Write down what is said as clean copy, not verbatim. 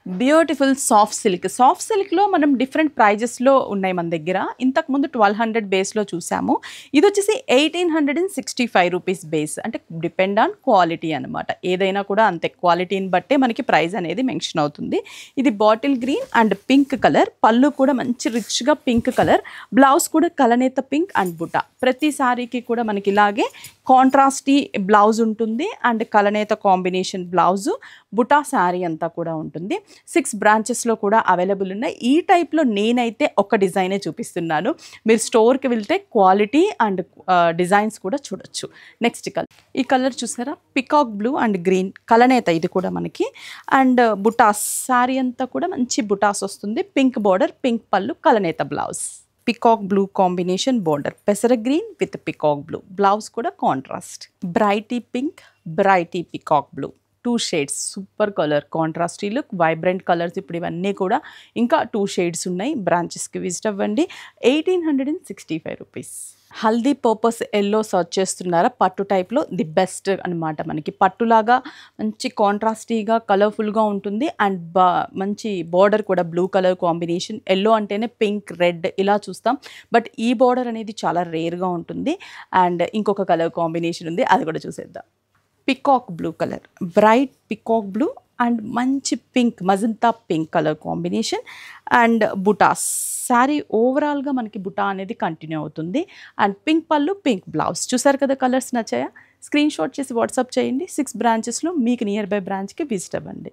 Beautiful soft సిల్క్లో మనం different ప్రైజెస్లో ఉన్నాయి మన దగ్గర. ఇంతకుముందు 1200 బేస్లో చూసాము. ఇది వచ్చేసి 1865 రూపీస్ బేస్. అంటే డిపెండ్ ఆన్ క్వాలిటీ అనమాట. ఏదైనా కూడా అంతే క్వాలిటీని బట్టే మనకి ప్రైస్ అనేది మెన్షన్ అవుతుంది. ఇది bottle green and pink colour. పళ్ళు కూడా మంచి రిచ్గా పింక్ కలర్. బ్లౌజ్ కూడా కలనేత పింక్ అండ్ బుటా. ప్రతి సారీకి కూడా మనకి ఇలాగే కాంట్రాస్టీ బ్లౌజ్ ఉంటుంది అండ్ కలనేత కాంబినేషన్ బ్లౌజు, బుటా శారీ అంతా కూడా ఉంటుంది. 6 బ్రాంచెస్లో కూడా అవైలబుల్ ఉన్నాయి. ఈ టైప్లో నేనైతే ఒక డిజైనే చూపిస్తున్నాను. మీరు స్టోర్కి వెళ్తే క్వాలిటీ అండ్ డిజైన్స్ కూడా చూడొచ్చు. నెక్స్ట్ కలర్, ఈ కలర్ చూసారా, పికాక్ బ్లూ అండ్ గ్రీన్ కలనేత. ఇది కూడా మనకి అండ్ బుటాస్ శారీ అంతా కూడా మంచి బుటాస్ వస్తుంది. పింక్ బార్డర్, పింక్ పళ్ళు, కలనేత blouse. Peacock blue combination border, పెసర green with peacock blue. Blouse కూడా contrast. Brighty pink, brighty peacock blue. 2 shades, super colour, contrasty look, vibrant colours. ఇప్పుడు ఇవన్నీ కూడా ఇంకా 2 షేడ్స్ ఉన్నాయి. బ్రాంచెస్కి విజిట్ అవ్వండి. 1865 rupees. Haldi purpose yellow search చేస్తున్నారా? పట్టు టైప్లో ది బెస్ట్ అనమాట. మనకి పట్టులాగా మంచి కాంట్రాస్టీగా కలర్ఫుల్గా ఉంటుంది అండ్ మంచి బార్డర్ కూడా బ్లూ కలర్ కాంబినేషన్. ఎల్లో అంటేనే పింక్, రెడ్ ఇలా చూస్తాం. బట్ ఈ బార్డర్ అనేది చాలా రేర్గా ఉంటుంది. అండ్ ఇంకొక కలర్ కాంబినేషన్ ఉంది, అది కూడా చూసేద్దాం. Peacock blue colour, bright peacock blue and మంచి pink, magenta pink colour combination and బుటాస్. శారీ ఓవరాల్గా మనకి బుటా అనేది కంటిన్యూ అవుతుంది అండ్ పింక్ పళ్ళు, పింక్ బ్లౌజ్. చూసారు కదా, కలర్స్ నచ్చాయా? స్క్రీన్ షాట్ చేసి వాట్సాప్ చేయండి. 6 బ్రాంచెస్లో మీకు నియర్ బై బ్రాంచ్కి విజిట్ అవ్వండి.